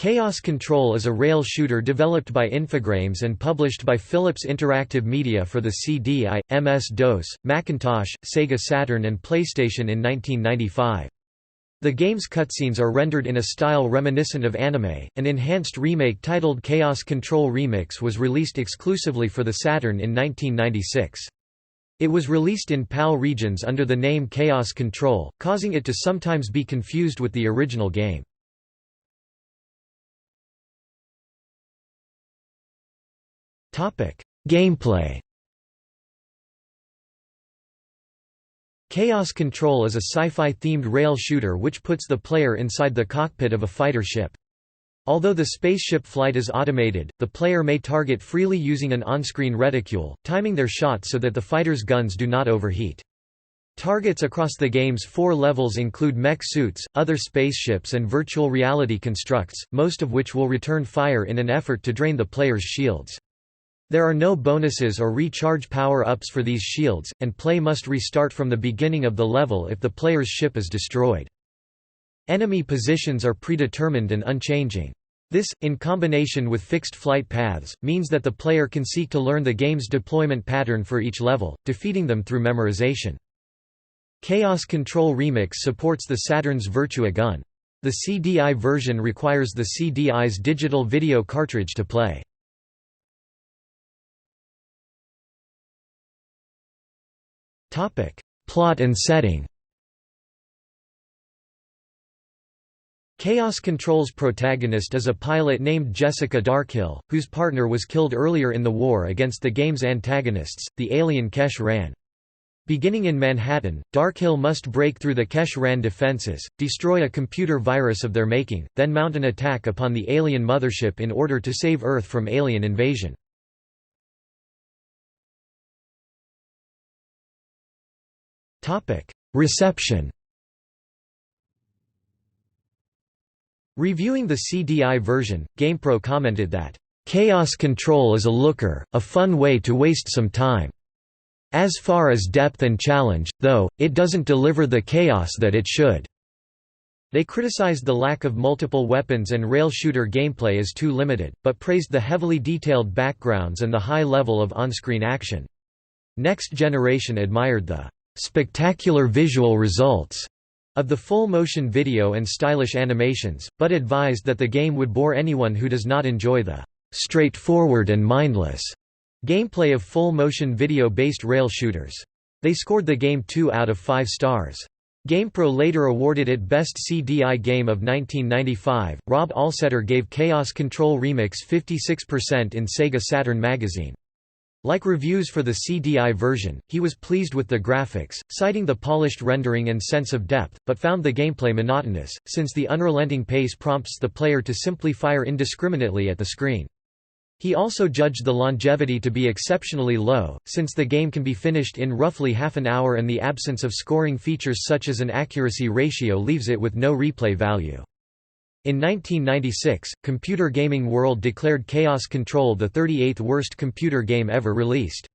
Chaos Control is a rail shooter developed by Infogrames and published by Philips Interactive Media for the CDI, MS-DOS, Macintosh, Sega Saturn and PlayStation in 1995. The game's cutscenes are rendered in a style reminiscent of anime. An enhanced remake titled Chaos Control Remix was released exclusively for the Saturn in 1996. It was released in PAL regions under the name Chaos Control, causing it to sometimes be confused with the original game. Gameplay. Chaos Control is a sci-fi themed rail shooter which puts the player inside the cockpit of a fighter ship. Although the spaceship flight is automated, the player may target freely using an on-screen reticule, timing their shot so that the fighter's guns do not overheat. Targets across the game's 4 levels include mech suits, other spaceships and virtual reality constructs, most of which will return fire in an effort to drain the player's shields. There are no bonuses or recharge power-ups for these shields, and play must restart from the beginning of the level if the player's ship is destroyed. Enemy positions are predetermined and unchanging. This, in combination with fixed flight paths, means that the player can seek to learn the game's deployment pattern for each level, defeating them through memorization. Chaos Control Remix supports the Saturn's Virtua gun. The CDI version requires the CDI's digital video cartridge to play. Plot and setting. Chaos Control's protagonist is a pilot named Jessica Darkhill, whose partner was killed earlier in the war against the game's antagonists, the alien Kesh Ran. Beginning in Manhattan, Darkhill must break through the Kesh Ran defenses, destroy a computer virus of their making, then mount an attack upon the alien mothership in order to save Earth from alien invasion. Reception. Reviewing the CDI version, GamePro commented that, "Chaos Control is a looker, a fun way to waste some time. As far as depth and challenge, though, it doesn't deliver the chaos that it should." They criticized the lack of multiple weapons and rail shooter gameplay as too limited, but praised the heavily detailed backgrounds and the high level of on-screen action. Next Generation admired the spectacular visual results of the full-motion video and stylish animations, but advised that the game would bore anyone who does not enjoy the straightforward and mindless gameplay of full-motion video-based rail shooters. They scored the game 2 out of 5 stars. GamePro later awarded it Best CDI Game of 1995. Rob Alsetter gave Chaos Control Remix 56% in Sega Saturn magazine. Like reviews for the CDI version, he was pleased with the graphics, citing the polished rendering and sense of depth, but found the gameplay monotonous, since the unrelenting pace prompts the player to simply fire indiscriminately at the screen. He also judged the longevity to be exceptionally low, since the game can be finished in roughly half an hour and the absence of scoring features such as an accuracy ratio leaves it with no replay value. In 1996, Computer Gaming World declared Chaos Control the 38th worst computer game ever released.